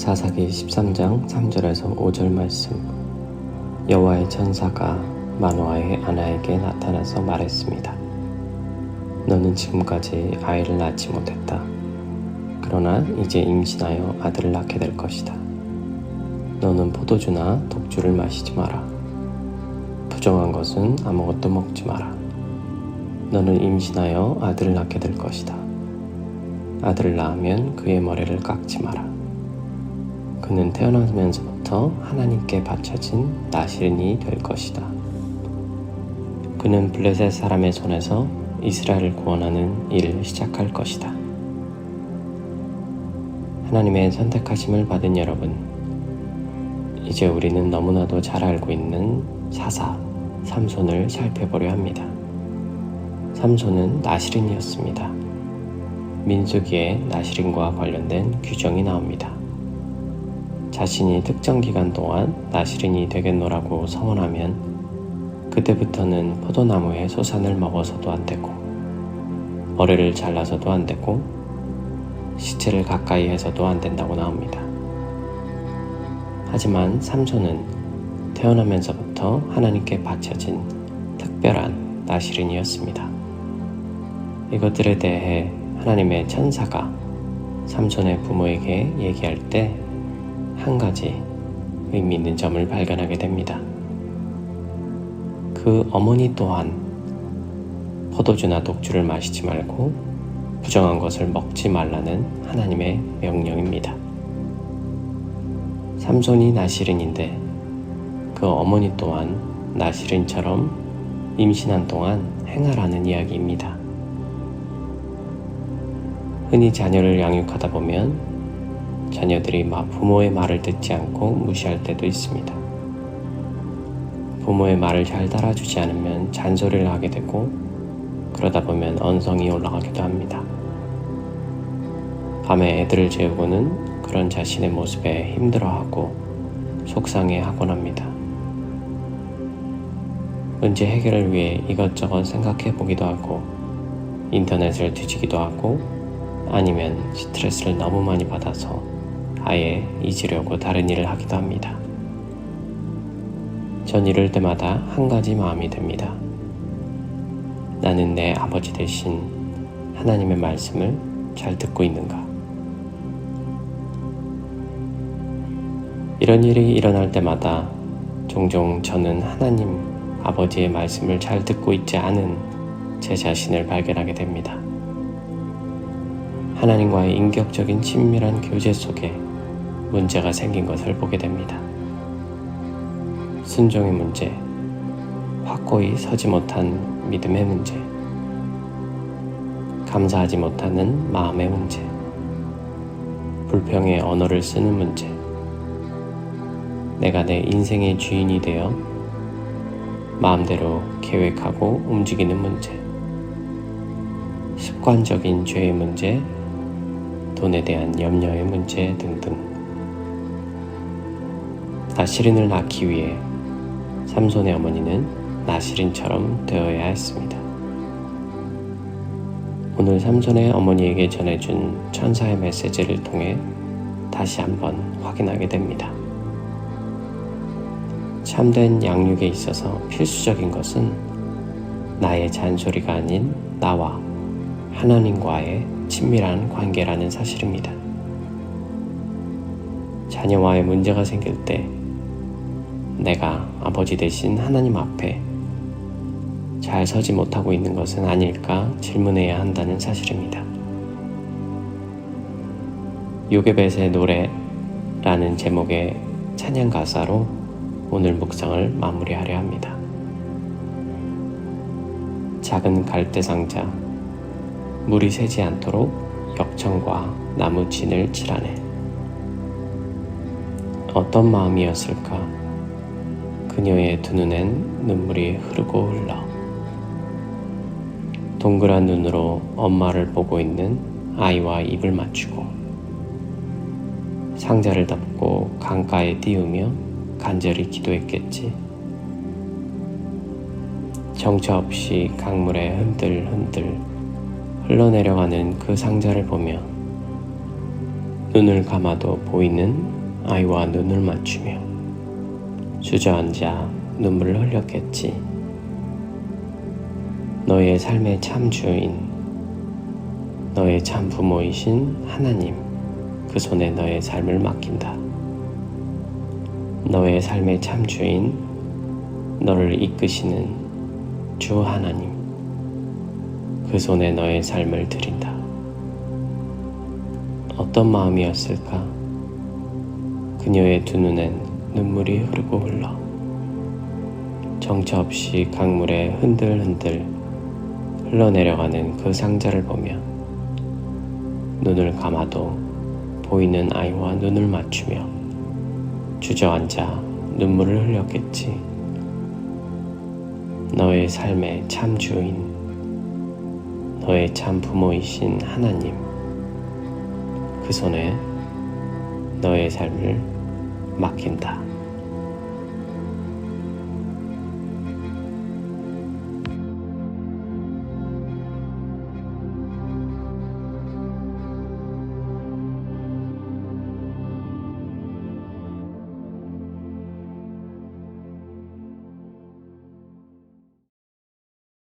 사사기 13장 3절에서 5절 말씀. 여호와의 천사가 마노아의 아내에게 나타나서 말했습니다. 너는 지금까지 아이를 낳지 못했다. 그러나 이제 임신하여 아들을 낳게 될 것이다. 너는 포도주나 독주를 마시지 마라. 부정한 것은 아무것도 먹지 마라. 너는 임신하여 아들을 낳게 될 것이다. 아들을 낳으면 그의 머리를 깎지 마라. 그는 태어나면서부터 하나님께 바쳐진 나실인이 될 것이다. 그는 블레셋 사람의 손에서 이스라엘을 구원하는 일을 시작할 것이다. 하나님의 선택하심을 받은 여러분, 이제 우리는 너무나도 잘 알고 있는 사사 삼손을 살펴보려 합니다. 삼손은 나실인이었습니다. 민수기에 나실인과 관련된 규정이 나옵니다. 자신이 특정 기간 동안 나실인이 되겠노라고 서원하면 그때부터는 포도나무의 소산을 먹어서도 안 되고 머리를 잘라서도 안 되고 시체를 가까이 해서도 안 된다고 나옵니다. 하지만 삼손은 태어나면서부터 하나님께 바쳐진 특별한 나실인이었습니다. 이것들에 대해 하나님의 천사가 삼손의 부모에게 얘기할 때 한 가지 의미 있는 점을 발견하게 됩니다. 그 어머니 또한 포도주나 독주를 마시지 말고 부정한 것을 먹지 말라는 하나님의 명령입니다. 삼손이 나실인인데 그 어머니 또한 나실인처럼 임신한 동안 행하라는 이야기입니다. 흔히 자녀를 양육하다 보면 자녀들이 부모의 말을 듣지 않고 무시할 때도 있습니다. 부모의 말을 잘 따라주지 않으면 잔소리를 하게 되고 그러다 보면 언성이 올라가기도 합니다. 밤에 애들을 재우고는 그런 자신의 모습에 힘들어하고 속상해하곤 합니다. 문제 해결을 위해 이것저것 생각해 보기도 하고 인터넷을 뒤지기도 하고 아니면 스트레스를 너무 많이 받아서 아예 잊으려고 다른 일을 하기도 합니다. 전 이럴 때마다 한 가지 마음이 듭니다. 나는 내 아버지 대신 하나님의 말씀을 잘 듣고 있는가? 이런 일이 일어날 때마다 종종 저는 하나님 아버지의 말씀을 잘 듣고 있지 않은 제 자신을 발견하게 됩니다. 하나님과의 인격적인 친밀한 교제 속에 문제가 생긴 것을 보게 됩니다. 순종의 문제, 확고히 서지 못한 믿음의 문제, 감사하지 못하는 마음의 문제, 불평의 언어를 쓰는 문제, 내가 내 인생의 주인이 되어 마음대로 계획하고 움직이는 문제, 습관적인 죄의 문제, 돈에 대한 염려의 문제 등등. 나실인을 낳기 위해 삼손의 어머니는 나실인처럼 되어야 했습니다. 오늘 삼손의 어머니에게 전해준 천사의 메시지를 통해 다시 한번 확인하게 됩니다. 참된 양육에 있어서 필수적인 것은 나의 잔소리가 아닌 나와 하나님과의 친밀한 관계라는 사실입니다. 자녀와의 문제가 생길 때 내가 아버지 대신 하나님 앞에 잘 서지 못하고 있는 것은 아닐까 질문해야 한다는 사실입니다. 요게벳의 노래라는 제목의 찬양 가사로 오늘 묵상을 마무리하려 합니다. 작은 갈대 상자, 물이 새지 않도록 역청과 나무 진을 칠하네. 어떤 마음이었을까? 그녀의 두 눈엔 눈물이 흐르고 흘러. 동그란 눈으로 엄마를 보고 있는 아이와 입을 맞추고 상자를 덮고 강가에 띄우며 간절히 기도했겠지. 정처 없이 강물에 흔들흔들 흘러내려가는 그 상자를 보며 눈을 감아도 보이는 아이와 눈을 맞추며 주저앉아 눈물을 흘렸겠지. 너의 삶의 참 주인, 너의 참 부모이신 하나님, 그 손에 너의 삶을 맡긴다. 너의 삶의 참 주인, 너를 이끄시는 주 하나님, 그 손에 너의 삶을 드린다. 어떤 마음이었을까? 그녀의 두 눈엔 눈물이 흐르고 흘러 정처 없이 강물에 흔들흔들 흘러내려가는 그 상자를 보며 눈을 감아도 보이는 아이와 눈을 맞추며 주저앉아 눈물을 흘렸겠지. 너의 삶의 참 주인, 너의 참 부모이신 하나님, 그 손에 너의 삶을 맡긴다.